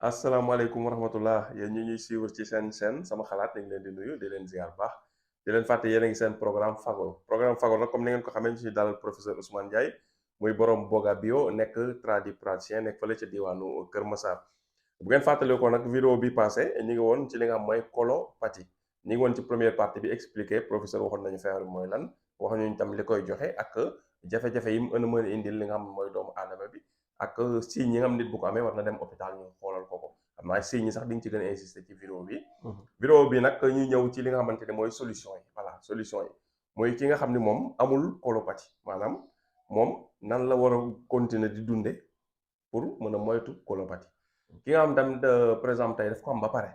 asalaamaaleykum wa rahmatullah yéen ñi ñuy suivre ci seen chaîne sama xalaat ñu ngi leen di nuyu di leen ziar baax di leen fàtte yéen a ngi seen programme Fagol nag comme ni ngeen ko xamee ñu ci dalal professeur Ousmane Ndiaye muy borom Boga Bio nekk tradipraticien nekk fële ca diwaanu Kër Massar bu ngeen fàttalee ko nag vidéo bi passé ñu ngi woon ci li nga xam mooy colopathie ñu ngi woon ci première partie bi expliqué professeur waxoon nañu feebar bi mooy lan wax nañu tam li koy joxe ak jafe-jafe yi mu mën a indil li nga xam mooy doomu aadama bi ak signes yi nga xam nit bu ko amee war na dem hôpital ñu xoolal ko xam naa signes yi sax di nga ci gën a insister ci vidéo bi. vidéo bi nag ñu ñëw ci li nga xamante ne mooy solution yi voilà solution yi mooy ki nga xam ne moom amul colopathie maanaam moom nan la war a continuer di dunde pour mën a moytu colopathie ki nga xam tamit par exemple tey daf ko am ba pare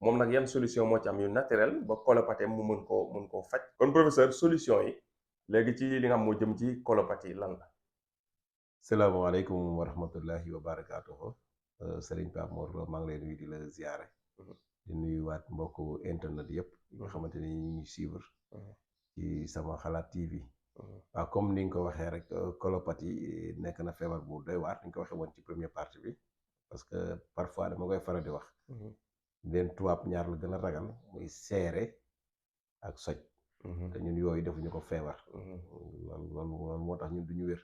moom nag yan solution moo ci am yu naturel ba colopathie mu mën koo faj. kon professeur solution yi léegi ci li nga xam moo jëm ci colopathie lan la. salaamaaleykum wa rahmatullahi wa barakaatuhu Serigne Pape Mor maa ngi lay nuyu di la ziare. di nuyuwaat mbokku internet yëpp yi nga xamante ni ñu ngi suivre ci sama xalaat TV. waaw comme ni nga ko waxee rek colopathie nekk na feebar bu doy waar ni nga ko waxee woon ci première partie bi parce que parfois dama koy faral di wax leen tubaab ñaar la gën a ragal muy seere ak soj te ñun yooyu defuñu ko feebar loolu moo tax ñun duñu wér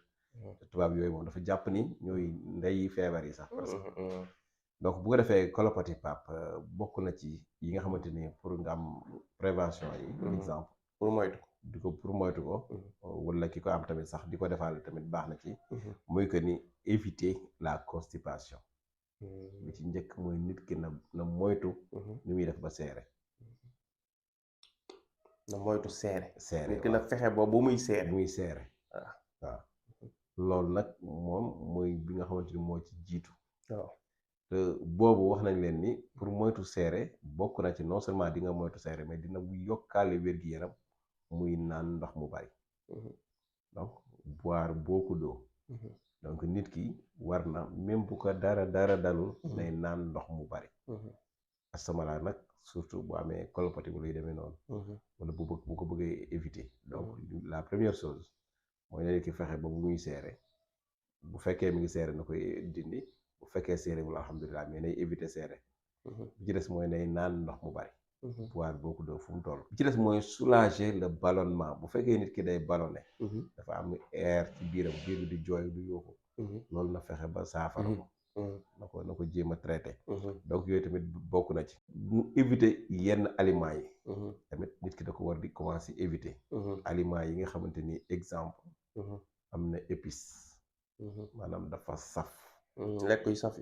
te tubaab yooyu moom dafa jàpp ni ñooy ndeyi feebar yi sax parce que donc bu ko defee colopathie Pape bokk na ci yi nga xamante ni pour nga am prévention yi exemple pour moytu pour moytu ko wala ki ko am tamit sax di ko defaale tamit baax na ci muy que ni éviter la constipation bi ci njëkk mooy nit ki na moytu ni muy def ba seere na moytu seere seere nit ki na fexe ba bu muy seere waaw loolu nag moom mooy bi nga xamante ni moo ci jiitu waaw te boobu wax nañ leen ni pour moytu seere bokk na ci non seulement di nga moytu seere mais dina yokkaale wér-gi-yaram muy naan ndox mu bari donc boire beaucoup d'eau donc nit ki war na même bu ko dara dalul nay naan ndox mu bari asamala nag surtout bu amee colopathie bu luy demee noonu wala bu ko bëggee éviter donc la première chose mooy ne ki fexe ba bu muy seere bu fekkee mi ngi seere na koy dindi bu fekkee seere wala alhamdulilah mais nay éviter seere bi ci des mooy nay naan ndox mu bari boire beaucoup d'eau fu mu toll bi ci des mooy soulager le ballonnement bu fekkee nit ki day ballonné dafa am air ci biiram biir bi di jooy du yóoxu loolu na fexe ba saafara ko na ko jéem a traité donc yooyu tamit bokk na ci mu éviter yenn aliments yi tamit nit ki da ko war di commencer éviter aliments yi nga xamante ni exemple am na épice maanaam dafa saf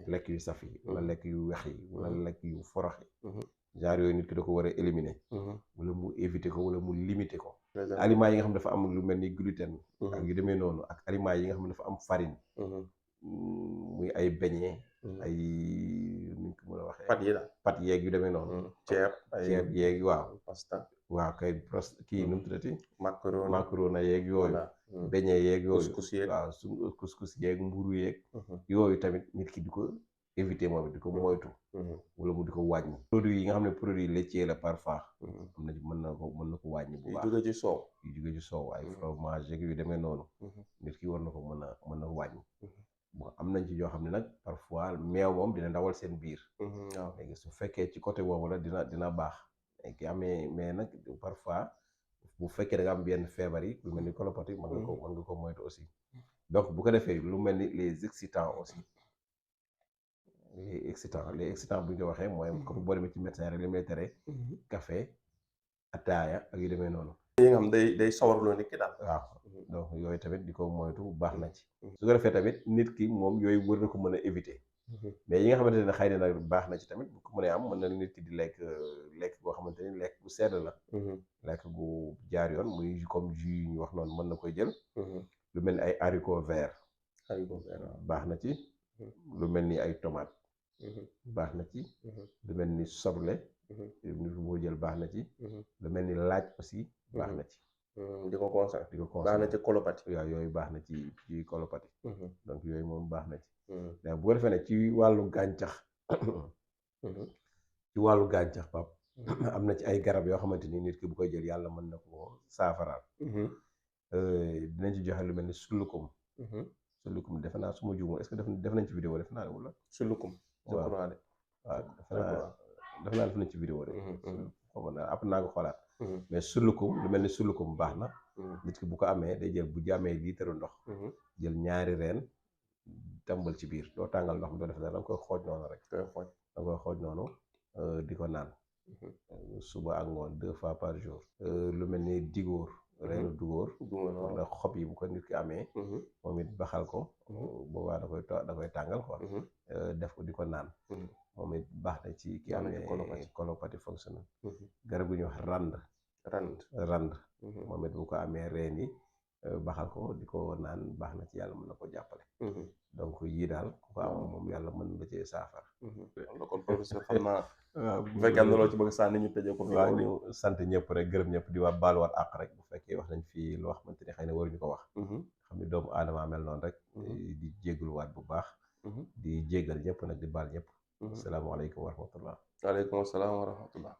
lekk yu saf yi wala lekk yu wex yi wala lekk yu forox yi genre yooyu nit ki da ko war a éliminer wala mu éviter ko wala mu limiter ko aliments yi nga xam dafa am lu mel ni gluten ak yu demee noonu ak aliments yi nga xam ne dafa am farine muy ay beignet ay nuñ ko mën a waxee pat yeeg yu demee noonu ceeb yeeg waaw pasta waaw kay kii nu mu tuddati macaroni yeeg yooyu voilà beignet yeeg yooyu couscous yeeg waaw su couscous yeeg mburu yeeg yooyu tamit nit ki di ko éviter moom di ko moytu wala mu di ko wàññi produit yi nga xam ne produit laitier la parfois am na mën na ko wàññi bu baax yu jóge ci soow ay fromage yeeg yu demee noonu nit ki war na ko mën na wàññi bon am nañ ci yoo xam ne nag parfois meew moom dina ndawal seen biir waaw léegi su fekkee ci côté boobu la dina baax ki amee mais nag parfois bu fekkee da nga am yenn feebar yi lu mel ni colopathie mën nga ko moytu aussi donc bu ko defee lu mel ni les excitants aussi les excitants bu ñu ko waxee mooy comme boo demee ci médecin rek li may tere café ataaya ak yu demee noonu yi nga xam day sawarloo nit ki daal waaw donc yooyu tamit di ko moytu baax na ci su ko defee tamit nit ki moom yooyu war na ko mën a éviter mais yi nga xamante ne xëy na nag baax na ci tamit bu ko mënee am mën na nit ki di lekk boo xamante ni lekk bu sedd la lekk gu jaar yoon muy comme jus yi ñu wax noonu mën na koy jël lu mel ni ay haricots verts baax na ci lu mel ni ay tomates baax na ci lu mel ni soble nit boo jël baax na ci lu mel ni laaj aussi baax na ci di ko conseil baax na ci colopathie waaw yooyu baax na ci colopathie donc yooyu moom baax na ci mais bu ko defee nag ci wàllu gàncax pap am na ci ay garab yoo xamante ni nit ki bu koy jël yàlla mën na ko saafaraal dinañ ci joxe lu mel ni sullukum defe naa su ma juumoo est-ce que def nañ ci vidéo def naa wala sullukum waaw dafa naa def nañ ci vidéo rek xaw ma ab naa ko xoolaat Mhm. mais sulukum lu mel ni sulukum baax na Mhm. nit ki bu ko amee day jël bu jàmmee liitaru ndox Mhm. jël ñaari reen tàmbal ci biir doo tàngal ndox mi doo def dara da nga koy xooj noonu rek koy xooj. da nga koy xooj noonu di ko naan suba ak ngoon 2 fois par jour lu mel ni digóor reenu dugóor wala xob yi bu ko nit ki amee moom it baxal ko boobaa da koy tàngal quoi def ko di ko naan moom it baax na ci ki amee colopathie fonctionnelle garab gu ñuy wax rand moom it bu ko amee reen yi baxal ko di ko naan baax na ci yàlla mën na ko jàppale donc yii daal ku ko am moom yàlla mën na cee saafara kon professeur xam naa bu fekkee am na loo ci bëgg sànni ñu tëjee ko fi waaw ñu sant ñëpp rek gërëm ñëpp di waa baaluwaat àq rek bu fekkee wax nañ fii loo xamante ni xëy na waruñu ko wax xam ni doomu aadama mel noonu rek di jégaluwaat bu baax di jégal ñëpp nag di baal ñëpp asalaamaaleykum wa rahmatullah waaleykum asalaam wa rahmatullah